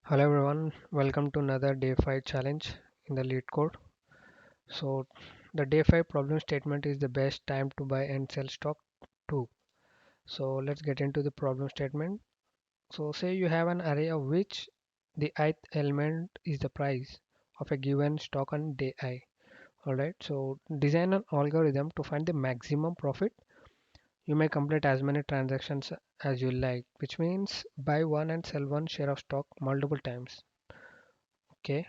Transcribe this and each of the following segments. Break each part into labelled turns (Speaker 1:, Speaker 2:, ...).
Speaker 1: Hello everyone, welcome to another day 5 challenge in the LeetCode. So the day 5 problem statement is the best time to buy and sell stock too. So let's get into the problem statement. So say you have an array of which the ith element is the price of a given stock on day I. Alright, so design an algorithm to find the maximum profit. You may complete as many transactions as you like, which means buy one and sell one share of stock multiple times. Okay,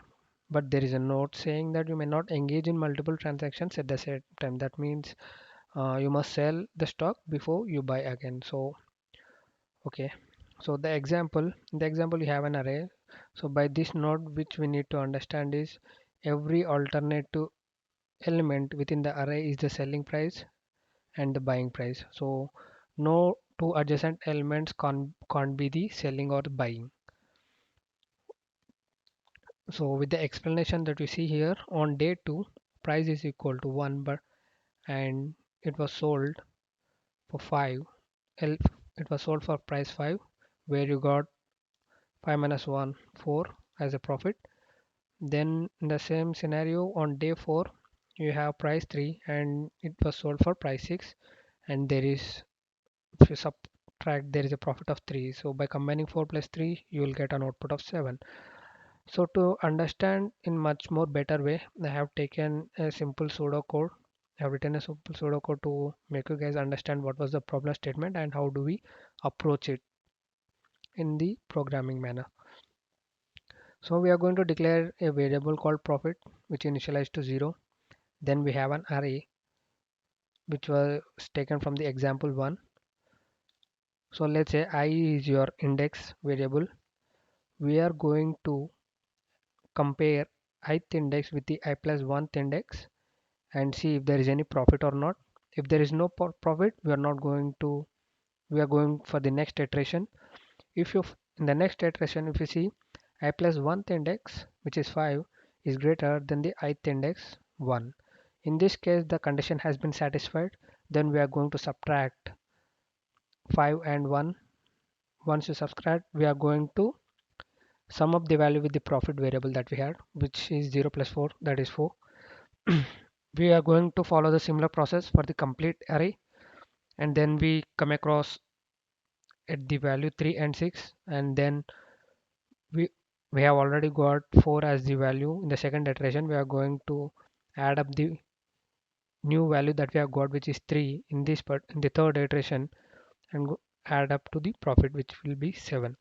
Speaker 1: but there is a note saying that you may not engage in multiple transactions at the same time. That means you must sell the stock before you buy again. So okay, so the example you have an array. So by this note, which we need to understand is every alternative element within the array is the selling price and the buying price. So no two adjacent elements can't be the selling or buying. So with the explanation that you see here, on day 2 price is equal to 1, but and it was sold for 5. L it was sold for price 5, where you got 5 minus 1 4 as a profit. Then in the same scenario on day 4 you have price 3 and it was sold for price 6, and there is, if you subtract, there is a profit of 3. So by combining 4 plus 3 you will get an output of 7. So to understand in much more better way, I have taken a simple pseudocode. I have written a simple pseudocode to make you guys understand what was the problem statement and how do we approach it in the programming manner. So we are going to declare a variable called profit, which initialized to 0. Then we have an array which was taken from the example 1. So let's say I is your index variable. We are going to compare ith index with the I plus 1th index and see if there is any profit or not. If there is no profit, we are going for the next iteration. If you in the next iteration, if you see I plus 1th index, which is 5, is greater than the ith index 1. In this case, the condition has been satisfied. Then we are going to subtract 5 and 1. Once you subtract, we are going to sum up the value with the profit variable that we had, which is 0 plus 4, that is 4. We are going to follow the similar process for the complete array, and then we come across at the value 3 and 6, and then we we have already got 4 as the value. In the second iteration we are going to add up the new value that we have got, which is 3 in this part in the third iteration, and add up to the profit, which will be 7.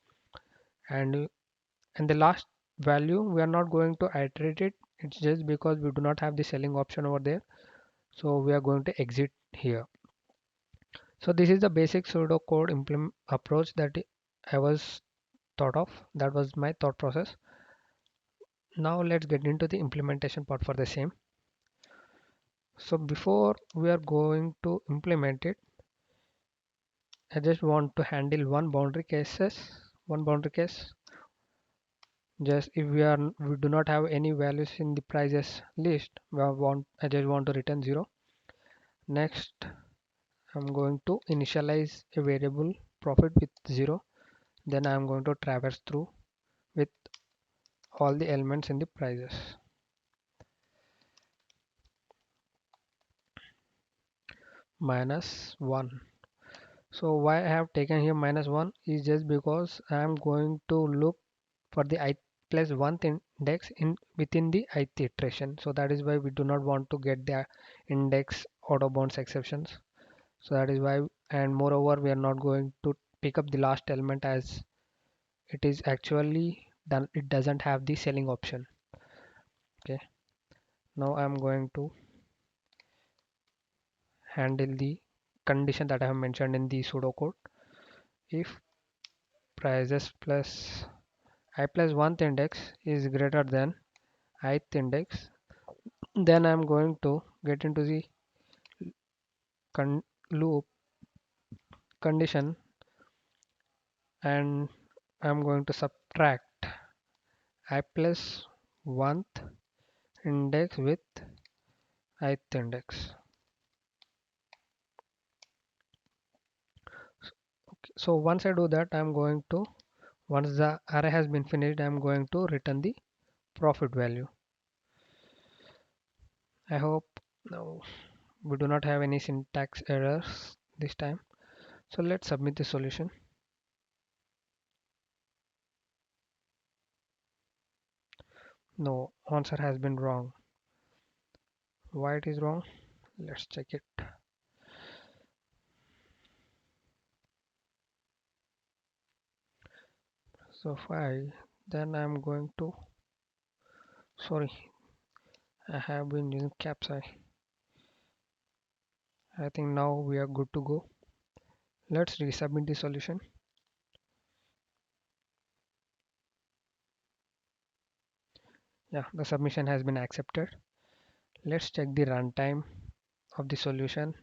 Speaker 1: And the last value we are not going to iterate it. It's just because we do not have the selling option over there, so we are going to exit here. So this is the basic pseudocode implement approach that I was thought of. That was my thought process. Now let's get into the implementation part for the same. So before we are going to implement it, I just want to handle one boundary case. Just if we do not have any values in the prices list, I just want to return 0. Next, I'm going to initialize a variable profit with 0. Then I'm going to traverse through with all the elements in the prices. Minus 1. So why I have taken here minus 1 is just because I am going to look for the I plus 1th index in within the ith iteration. So that is why we do not want to get the index auto bounds exceptions. So that is why, and moreover we are not going to pick up the last element as it is actually done, it doesn't have the selling option. Okay, now I'm going to handle the condition that I have mentioned in the pseudocode. If prices plus I plus 1th index is greater than ith index, then I'm going to get into the loop condition, and I'm going to subtract I plus 1th index with ith index. Okay, so once I do that, I'm going to Once the array has been finished, I am going to return the profit value. I hope now we do not have any syntax errors this time. So let's submit the solution. No, answer has been wrong. Why it is wrong? Let's check it. So 5, then I'm going to, sorry, I have been using caps I think now we are good to go. Let's resubmit the solution. Yeah, the submission has been accepted. Let's check the runtime of the solution,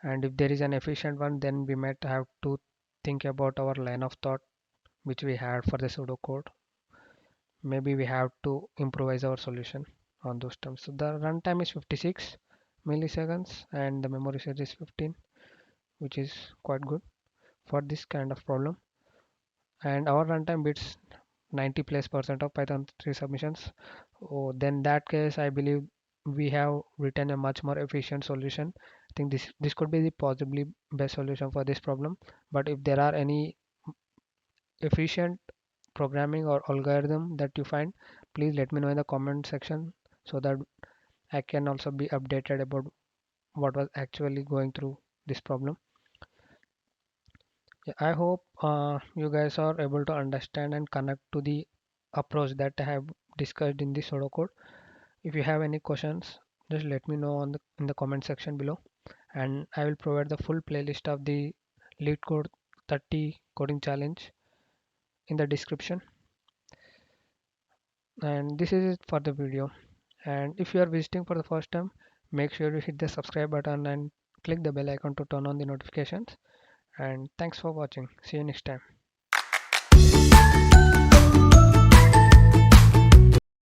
Speaker 1: and if there is an efficient one, then we might have to think about our line of thought which we had for the pseudocode. Maybe we have to improvise our solution on those terms. So the runtime is 56 milliseconds and the memory size is 15, which is quite good for this kind of problem. And our runtime beats 90+% of Python 3 submissions. Oh, then that case, I believe we have written a much more efficient solution. I think this could be the possibly best solution for this problem. But if there are any efficient programming or algorithm that you find, please let me know in the comment section so that I can also be updated about what was actually going through this problem. Yeah, I hope you guys are able to understand and connect to the approach that I have discussed in the pseudocode. If you have any questions, just let me know in the comment section below, and I will provide the full playlist of the LeetCode 30 coding challenge in the description. And this is it for the video. And if you are visiting for the first time, make sure you hit the subscribe button and click the bell icon to turn on the notifications. And thanks for watching. See you next time.